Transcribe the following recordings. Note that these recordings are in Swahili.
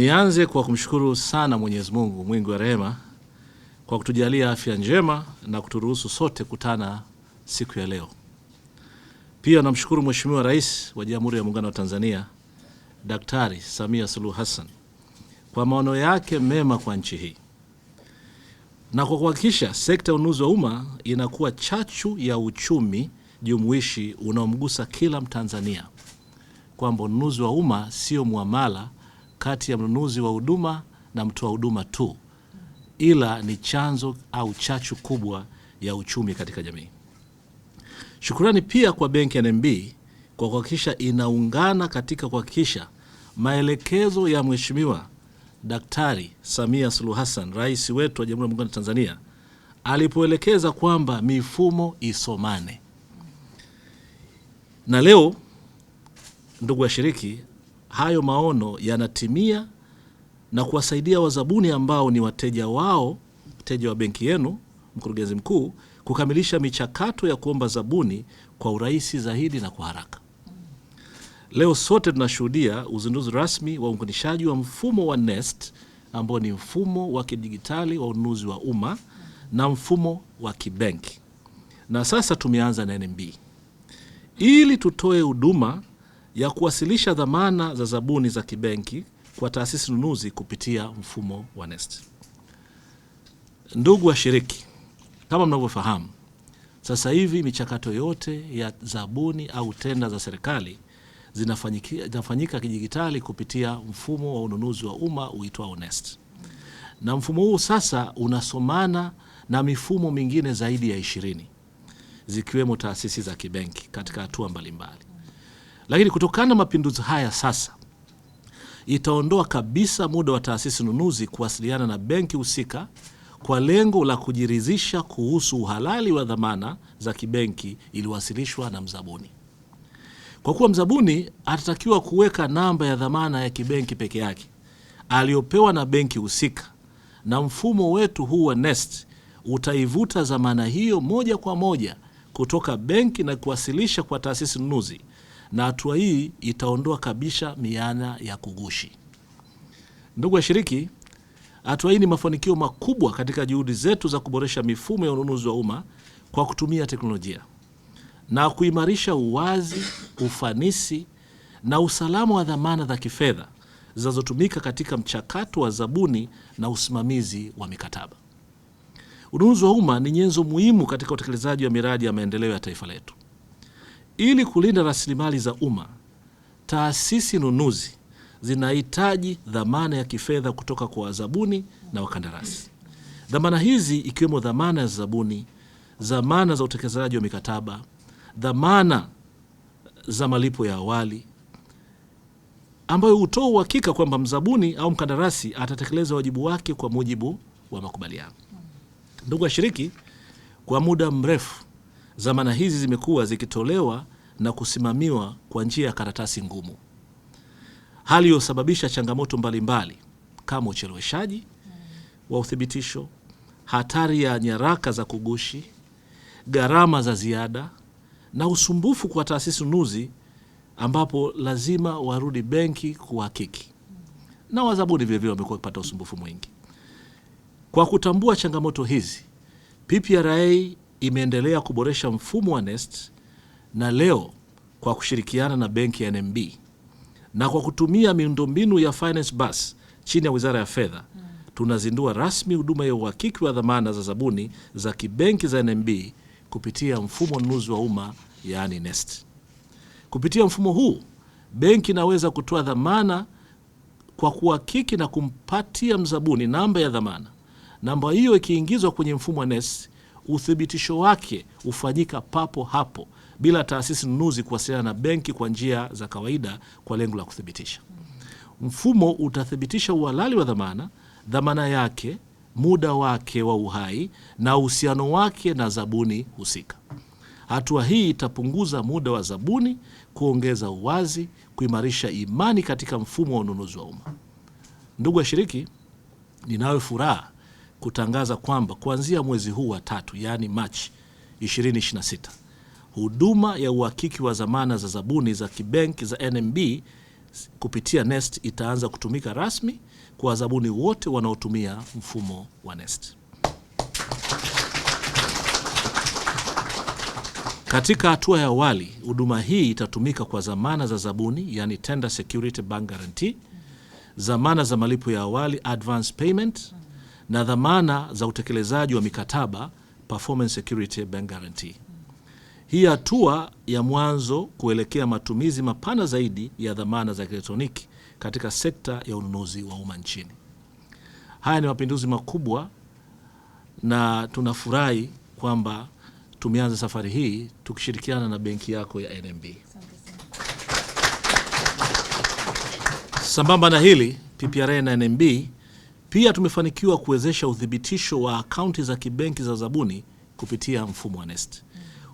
Nianze kwa kumshukuru sana Mwenyezi Mungu mwingi wa rehema kwa kutujalia afya njema na kuturuhusu sote kutana siku ya leo. Pia namshukuru Mheshimiwa Rais wa Jamhuri ya Muungano wa Tanzania Daktari Samia Suluhu Hassan kwa maono yake mema kwa nchi hii na kwa kuhakikisha sekta ya ununuzi wa umma inakuwa chachu ya uchumi jumuishi unaomgusa kila Mtanzania, kwamba ununuzi wa umma sio muamala kati ya mnunuzi wa huduma na mtoa huduma tu, ila ni chanzo au chachu kubwa ya uchumi katika jamii. Shukrani pia kwa benki ya NMB kwa kuhakikisha inaungana katika kuhakikisha maelekezo ya Mheshimiwa Daktari Samia Suluhu Hassan, rais wetu wa Jamhuri ya Muungano wa Tanzania, alipoelekeza kwamba mifumo isomane. Na leo, ndugu washiriki, hayo maono yanatimia na kuwasaidia wazabuni ambao ni wateja wao, wateja wa benki yenu, mkurugenzi mkuu, kukamilisha michakato ya kuomba zabuni kwa urahisi zaidi na kwa haraka. Leo sote tunashuhudia uzinduzi rasmi wa uunganishaji wa mfumo wa NeST ambao ni mfumo wa kidijitali wa ununuzi wa umma na mfumo wa kibenki. Na sasa tumeanza na NMB ili tutoe huduma ya kuwasilisha dhamana za zabuni za kibenki kwa taasisi nunuzi kupitia mfumo wa NeST. Ndugu washiriki, kama mnavyofahamu, sasa hivi michakato yote ya zabuni au tenda za serikali zinafanyika kidijitali kupitia mfumo wa ununuzi wa umma uitwao NeST. Na mfumo huu sasa unasomana na mifumo mingine zaidi ya 20 zikiwemo taasisi za kibenki katika hatua mbalimbali. Lakini kutokana na mapinduzi haya sasa itaondoa kabisa muda wa taasisi nunuzi kuwasiliana na benki husika kwa lengo la kujiridhisha kuhusu uhalali wa dhamana za kibenki iliwasilishwa na mzabuni. Kwa kuwa mzabuni atatakiwa kuweka namba ya dhamana ya kibenki peke yake aliyopewa na benki husika, na mfumo wetu huu wa NeST utaivuta dhamana hiyo moja kwa moja kutoka benki na kuwasilisha kwa taasisi nunuzi, na hatua hii itaondoa kabisa mianya ya kugushi. Ndugu washiriki, hatua hii ni mafanikio makubwa katika juhudi zetu za kuboresha mifumo ya ununuzi wa umma kwa kutumia teknolojia na kuimarisha uwazi, ufanisi na usalama wa dhamana za kifedha zinazotumika katika mchakato wa zabuni na usimamizi wa mikataba. Ununuzi wa umma ni nyenzo muhimu katika utekelezaji wa miradi ya maendeleo ya taifa letu. Ili kulinda rasilimali za umma, taasisi nunuzi zinahitaji dhamana ya kifedha kutoka kwa wazabuni na wakandarasi. Dhamana hizi ikiwemo dhamana ya zabuni, dhamana za utekelezaji wa mikataba, dhamana za malipo ya awali, ambayo hutoa uhakika kwamba mzabuni au mkandarasi atatekeleza wajibu wake kwa mujibu wa makubaliano. Ndugu washiriki, kwa muda mrefu dhamana hizi zimekuwa zikitolewa na kusimamiwa kwa njia ya karatasi ngumu, hali iliyosababisha changamoto mbalimbali kama ucheleweshaji wa uthibitisho, hatari ya nyaraka za kugushi, gharama za ziada na usumbufu kwa taasisi nunuzi, ambapo lazima warudi benki kuhakiki, na wazabuni vilevile wamekuwa wakipata usumbufu mwingi. Kwa kutambua changamoto hizi, PPRA imeendelea kuboresha mfumo wa NeST, na leo kwa kushirikiana na benki ya NMB na kwa kutumia miundombinu ya Finance Bus chini ya Wizara ya Fedha, tunazindua rasmi huduma ya uhakiki wa dhamana za zabuni za kibenki za NMB kupitia mfumo wa ununuzi wa umma, yaani NeST. Kupitia mfumo huu, benki inaweza kutoa dhamana kwa kuhakiki na kumpatia mzabuni namba ya dhamana. Namba hiyo ikiingizwa kwenye mfumo wa NeST, uthibitisho wake hufanyika papo hapo bila taasisi nunuzi kuwasiliana na benki kwa njia za kawaida kwa lengo la kuthibitisha. Mfumo utathibitisha uhalali wa dhamana, dhamana yake, muda wake wa uhai na uhusiano wake na zabuni husika. Hatua hii itapunguza muda wa zabuni, kuongeza uwazi, kuimarisha imani katika mfumo wa ununuzi wa umma. Ndugu washiriki, ninayo furaha kutangaza kwamba kuanzia mwezi huu wa 3, yaani Machi 2026, huduma ya uhakiki wa dhamana za zabuni za kibenki za NMB kupitia NeST itaanza kutumika rasmi kwa wazabuni wote wanaotumia mfumo wa NeST. Katika hatua ya awali, huduma hii itatumika kwa zamana za zabuni, yani Tender Security Bank Guarantee, zamana za malipo ya awali advance payment, na dhamana za utekelezaji wa mikataba Performance Security Bank Guarantee. Hii hatua ya mwanzo kuelekea matumizi mapana zaidi ya dhamana za elektroniki katika sekta ya ununuzi wa umma nchini. Haya ni mapinduzi makubwa na tunafurahi kwamba tumeanza safari hii tukishirikiana na benki yako ya NMB. Sambamba na hili, PPRA na NMB pia tumefanikiwa kuwezesha udhibitisho wa akaunti za kibenki za zabuni kupitia mfumo wa NeST.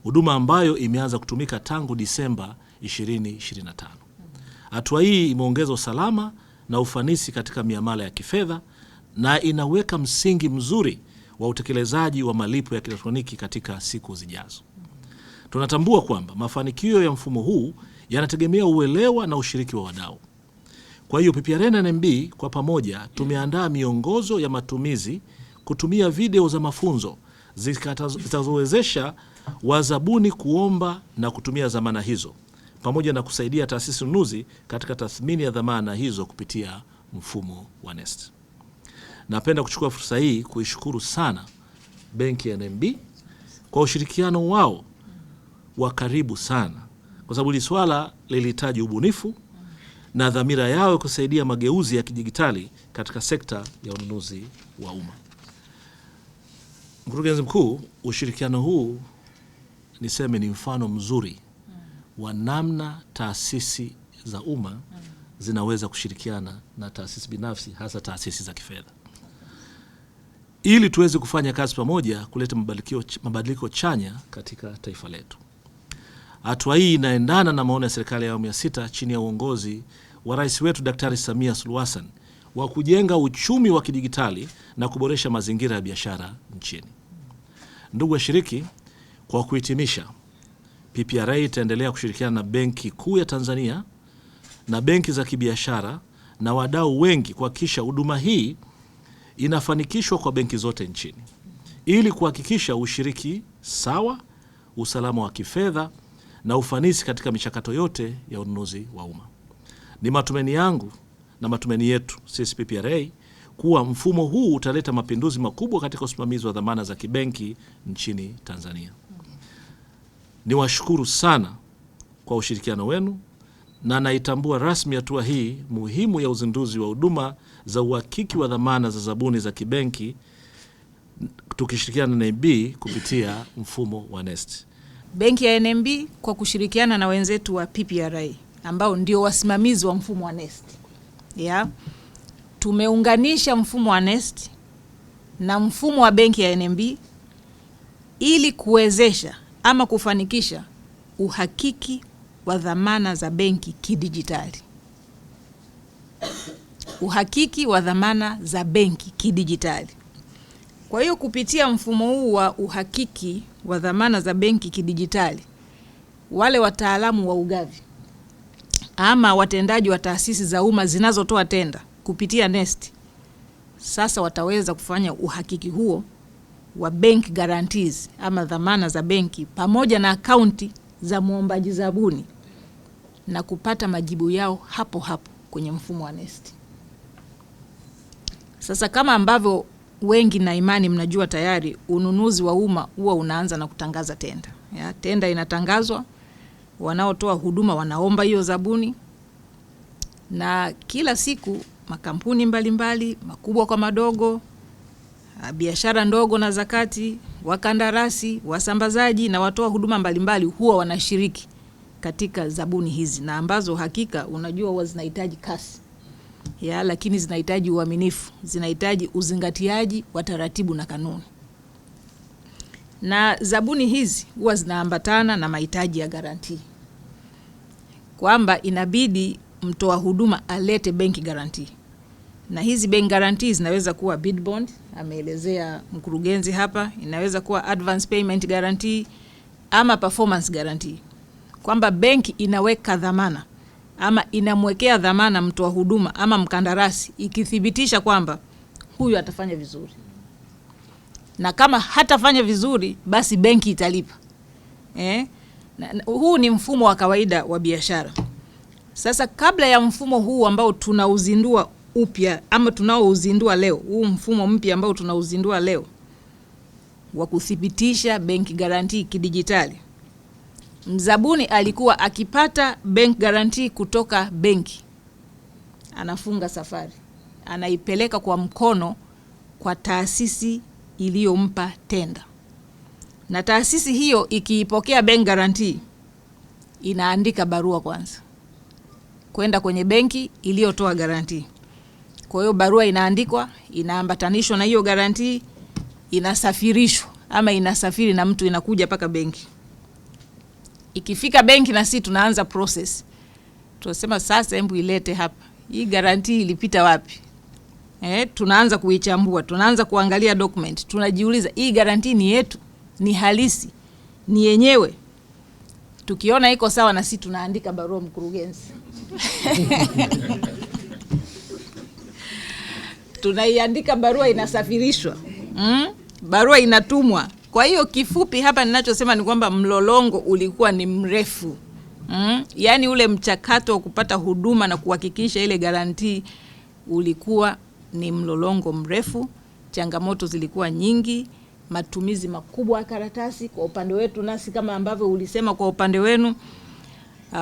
Huduma ambayo imeanza kutumika tangu Disemba 2025. Hatua hii imeongeza usalama na ufanisi katika miamala ya kifedha na inaweka msingi mzuri wa utekelezaji wa malipo ya kielektroniki katika siku zijazo. Tunatambua kwamba mafanikio ya mfumo huu yanategemea uelewa na ushiriki wa wadau. Kwa hiyo PPRA na NMB kwa pamoja tumeandaa miongozo ya matumizi, kutumia video za mafunzo zitazowezesha wazabuni kuomba na kutumia dhamana hizo, pamoja na kusaidia taasisi nunuzi katika tathmini ya dhamana hizo kupitia mfumo wa NeST. Napenda kuchukua fursa hii kuishukuru sana benki ya NMB kwa ushirikiano wao wa karibu sana, kwa sababu hili swala lilihitaji ubunifu na dhamira yao kusaidia mageuzi ya kidijitali katika sekta ya ununuzi wa umma. Mkurugenzi mkuu, ushirikiano huu niseme ni mfano mzuri wa namna taasisi za umma zinaweza kushirikiana na taasisi binafsi, hasa taasisi za kifedha, ili tuweze kufanya kazi pamoja kuleta mabadiliko chanya katika taifa letu. Hatua hii inaendana na maono ya serikali ya awamu ya 6 chini ya uongozi wa Rais wetu Daktari Samia Suluhu Hassan wa kujenga uchumi wa kidijitali na kuboresha mazingira ya biashara nchini. Ndugu washiriki, kwa kuhitimisha, PPRA itaendelea kushirikiana na Benki Kuu ya Tanzania na benki za kibiashara na wadau wengi kuhakikisha huduma hii inafanikishwa kwa benki zote nchini, ili kuhakikisha ushiriki sawa, usalama wa kifedha na ufanisi katika michakato yote ya ununuzi wa umma. Ni matumaini yangu na matumaini yetu sisi PPRA kuwa mfumo huu utaleta mapinduzi makubwa katika usimamizi wa dhamana za kibenki nchini Tanzania. Niwashukuru sana kwa ushirikiano wenu na naitambua rasmi hatua hii muhimu ya uzinduzi wa huduma za uhakiki wa dhamana za zabuni za kibenki tukishirikiana na NMB kupitia mfumo wa NeST. Benki ya NMB kwa kushirikiana na wenzetu wa PPRA ambao ndio wasimamizi wa mfumo wa NeST. Tumeunganisha mfumo wa NeST na mfumo wa benki ya NMB ili kuwezesha ama kufanikisha uhakiki wa dhamana za benki kidijitali. Uhakiki wa dhamana za benki kidijitali. Kwa hiyo kupitia mfumo huu wa uhakiki wa dhamana za benki kidijitali, wale wataalamu wa ugavi ama watendaji wa taasisi za umma zinazotoa tenda kupitia NeST sasa wataweza kufanya uhakiki huo wa bank guarantees ama dhamana za benki pamoja na akaunti za muombaji zabuni na kupata majibu yao hapo hapo kwenye mfumo wa NeST. Sasa kama ambavyo wengi na imani mnajua tayari, ununuzi wa umma huwa unaanza na kutangaza tenda. Tenda inatangazwa, wanaotoa huduma wanaomba hiyo zabuni, na kila siku makampuni mbalimbali makubwa kwa madogo, biashara ndogo na zakati, wakandarasi, wasambazaji na watoa huduma mbalimbali huwa wanashiriki katika zabuni hizi, na ambazo hakika unajua huwa zinahitaji kasi. Lakini zinahitaji uaminifu, zinahitaji uzingatiaji wa taratibu na kanuni. Na zabuni hizi huwa zinaambatana na mahitaji ya garantii, kwamba inabidi mtoa huduma alete bank guarantee. Na hizi bank guarantees zinaweza kuwa bid bond, ameelezea mkurugenzi hapa, inaweza kuwa advance payment guarantee ama performance guarantee, kwamba benki inaweka dhamana ama inamwekea dhamana mtoa huduma ama mkandarasi ikithibitisha kwamba huyu atafanya vizuri. Na kama hatafanya vizuri, basi benki italipa. Huu ni mfumo wa kawaida wa biashara. Sasa kabla ya mfumo huu ambao tunauzindua upya ama tunaouzindua leo, huu mfumo mpya ambao tunauzindua leo wa kuthibitisha bank guarantee kidijitali, mzabuni alikuwa akipata bank guarantee kutoka benki, anafunga safari, anaipeleka kwa mkono kwa taasisi iliyompa tenda, na taasisi hiyo ikiipokea bank guarantee inaandika barua kwanza kwenda kwenye benki iliyotoa guarantee. Kwa hiyo barua inaandikwa, inaambatanishwa na hiyo guarantee, inasafirishwa ama inasafiri na mtu, inakuja paka benki. Ikifika benki na sisi tunaanza process. Tunasema sasa hebu ilete hapa. Hii guarantee ilipita wapi? Tunaanza kuichambua, tunaanza kuangalia document. Tunajiuliza hii guarantee ni yetu, ni halisi, ni yenyewe. Tukiona iko sawa na sisi tunaandika barua mkurugenzi. Tunaiandika barua, inasafirishwa. Barua inatumwa. Kwa hiyo kifupi hapa ninachosema ni kwamba mlolongo ulikuwa ni mrefu. Yaani ule mchakato wa kupata huduma na kuhakikisha ile guarantee ulikuwa ni mlolongo mrefu. Changamoto zilikuwa nyingi, matumizi makubwa ya karatasi kwa upande wetu nasi kama ambavyo ulisema kwa upande wenu,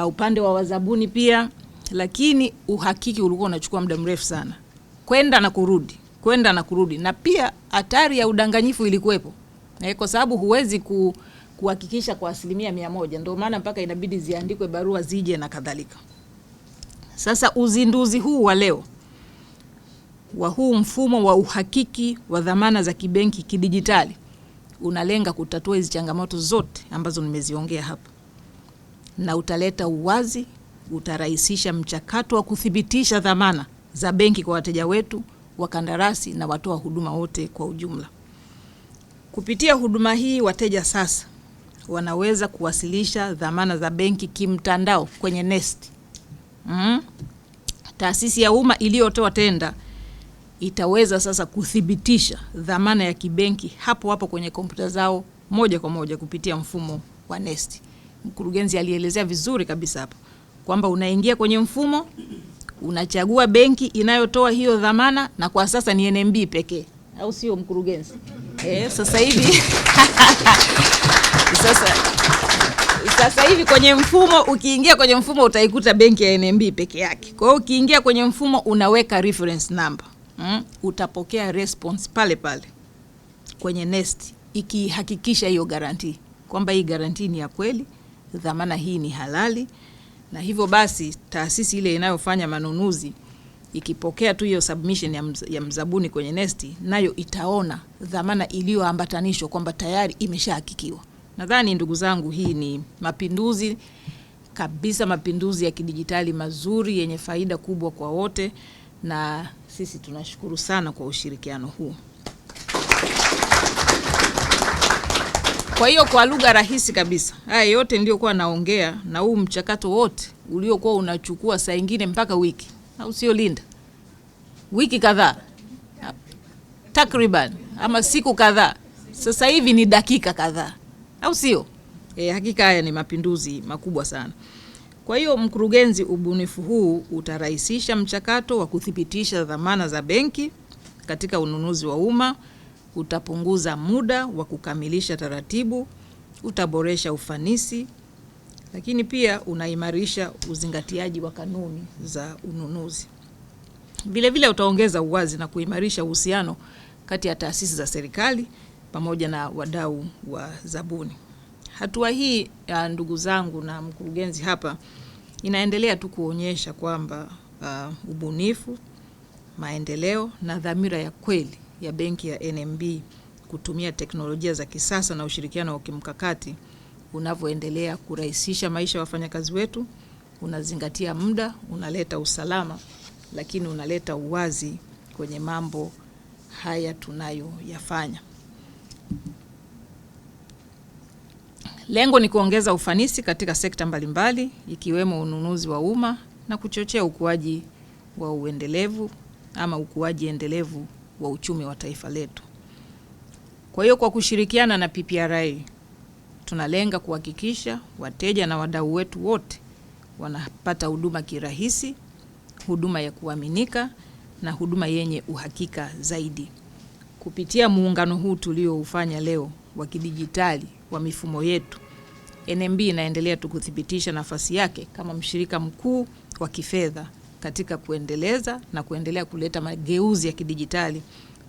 upande wa wazabuni pia, lakini uhakiki ulikuwa unachukua muda mrefu sana. Kwenda na kurudi. Na pia hatari ya udanganyifu ilikuwepo. Kwa sababu huwezi kuhakikisha kwa 100%. Ndio maana mpaka inabidi ziandikwe barua zije na kadhalika. Sasa uzinduzi huu wa leo wa huu mfumo wa uhakiki wa dhamana za kibenki kidijitali unalenga kutatua hizi changamoto zote ambazo nimeziongea hapa, na utaleta uwazi, utarahisisha mchakato wa kuthibitisha dhamana za benki kwa wateja wetu, wakandarasi na watoa huduma wote kwa ujumla. Kupitia huduma hii, wateja sasa wanaweza kuwasilisha dhamana za benki kimtandao kwenye Nest. Taasisi ya umma iliyotoa tenda itaweza sasa kuthibitisha dhamana ya kibenki hapo hapo kwenye kompyuta zao moja kwa moja kupitia mfumo wa Nest. Mkurugenzi alielezea vizuri kabisa hapo kwamba unaingia kwenye mfumo, unachagua benki inayotoa hiyo dhamana, na kwa sasa ni NMB pekee, au sio mkurugenzi? Sasa hivi sasa hivi kwenye mfumo, ukiingia kwenye mfumo utaikuta benki ya NMB peke yake. Kwa hiyo ukiingia kwenye mfumo unaweka reference number, utapokea response pale pale kwenye Nest ikihakikisha hiyo guarantee kwamba hii guarantee ni ya kweli, dhamana hii ni halali. Na hivyo basi taasisi ile inayofanya manunuzi ikipokea tu hiyo submission ya mzabuni kwenye Nest, nayo itaona dhamana iliyoambatanishwa kwamba tayari imeshahakikiwa. Nadhani ndugu zangu, hii ni mapinduzi kabisa, mapinduzi ya kidijitali mazuri yenye faida kubwa kwa wote, na sisi tunashukuru sana kwa ushirikiano huu. Kwa hiyo kwa lugha rahisi kabisa, haya yote ndio kwa naongea, na huu mchakato wote uliokuwa unachukua saa nyingine mpaka wiki, au sio Linda? Wiki kadhaa takriban, ama siku kadhaa, sasa hivi ni dakika kadhaa, au sio? Hakika haya ni mapinduzi makubwa sana. Kwa hiyo mkurugenzi, ubunifu huu utarahisisha mchakato wa kuthibitisha dhamana za benki katika ununuzi wa umma, utapunguza muda wa kukamilisha taratibu, utaboresha ufanisi, lakini pia unaimarisha uzingatiaji wa kanuni za ununuzi. Vile vile utaongeza uwazi na kuimarisha uhusiano kati ya taasisi za serikali pamoja na wadau wa zabuni. Hatua hii ya ndugu zangu na mkurugenzi hapa inaendelea tu kuonyesha kwamba ubunifu, maendeleo na dhamira ya kweli ya benki ya NMB kutumia teknolojia za kisasa na ushirikiano wa kimkakati unavyoendelea kurahisisha maisha ya wafanyakazi wetu, unazingatia muda, unaleta usalama, lakini unaleta uwazi kwenye mambo haya tunayoyafanya. Lengo ni kuongeza ufanisi katika sekta mbalimbali ikiwemo ununuzi wa umma, na kuchochea ukuaji wa uendelevu ama ukuaji endelevu wa uchumi wa taifa letu. Kwa hiyo kwa kushirikiana na PPRA tunalenga kuhakikisha wateja na wadau wetu wote wanapata huduma kirahisi, huduma ya kuaminika na huduma yenye uhakika zaidi. Kupitia muungano huu tulioufanya leo wa kidijitali wa mifumo yetu, NMB inaendelea kuthibitisha nafasi yake kama mshirika mkuu wa kifedha katika kuendeleza na kuendelea kuleta mageuzi ya kidijitali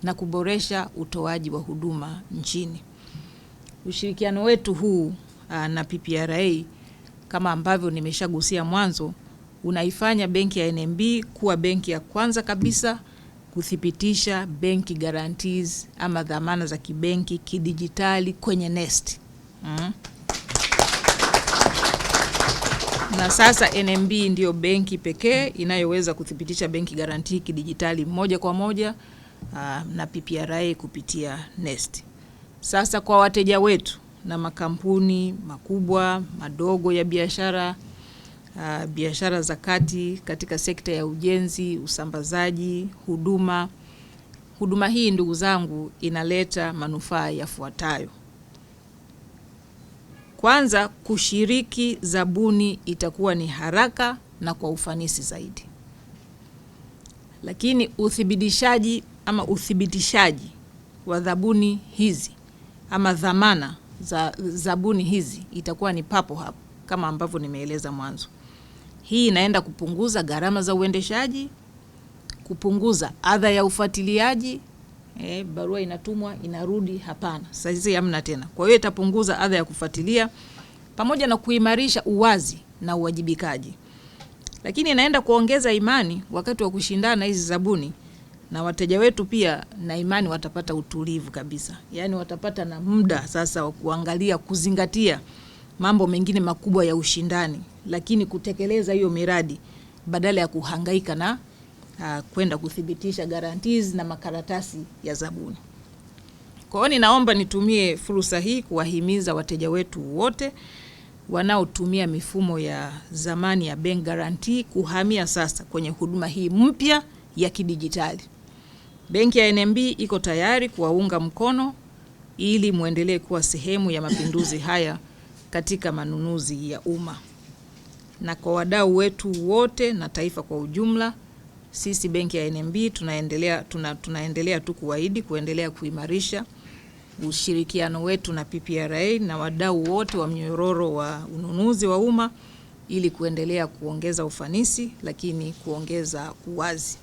na kuboresha utoaji wa huduma nchini. Ushirikiano wetu huu na PPRA kama ambavyo nimeshagusia mwanzo unaifanya benki ya NMB kuwa benki ya kwanza kabisa kuthibitisha benki guarantees ama dhamana za kibenki kidijitali kwenye NeST. Na sasa NMB ndio benki pekee inayoweza kuthibitisha benki guarantee kidijitali moja kwa moja na PPRA kupitia NeST. Sasa kwa wateja wetu na makampuni makubwa, madogo ya biashara, biashara za kati katika sekta ya ujenzi, usambazaji, huduma hii ndugu zangu inaleta manufaa yafuatayo. Kwanza, kushiriki zabuni itakuwa ni haraka na kwa ufanisi zaidi. Lakini uthibitishaji wa zabuni hizi ama dhamana za zabuni hizi itakuwa ni papo hapo kama ambavyo nimeeleza mwanzo. Hii inaenda kupunguza gharama za uendeshaji, kupunguza adha ya ufuatiliaji. Barua inatumwa inarudi, hapana, sasa hamna tena. Kwa hiyo itapunguza adha ya kufuatilia pamoja na kuimarisha uwazi na uwajibikaji. Lakini inaenda kuongeza imani wakati wa kushindana hizi zabuni, na wateja wetu pia na imani watapata utulivu kabisa. Yaani watapata na muda sasa wa kuangalia, kuzingatia mambo mengine makubwa ya ushindani, lakini kutekeleza hiyo miradi badala ya kuhangaika na kwenda kuthibitisha guarantees na makaratasi ya zabuni. Kwa hiyo ninaomba nitumie fursa hii kuwahimiza wateja wetu wote wanaotumia mifumo ya zamani ya bank guarantee kuhamia sasa kwenye huduma hii mpya ya kidijitali. Benki ya NMB iko tayari kuwaunga mkono ili muendelee kuwa sehemu ya mapinduzi haya katika manunuzi ya umma. Na kwa wadau wetu wote na taifa kwa ujumla, sisi benki ya NMB tunaendelea tu kuahidi kuendelea kuimarisha ushirikiano wetu na PPRA na wadau wote wa mnyororo wa ununuzi wa umma ili kuendelea kuongeza ufanisi, lakini kuongeza uwazi.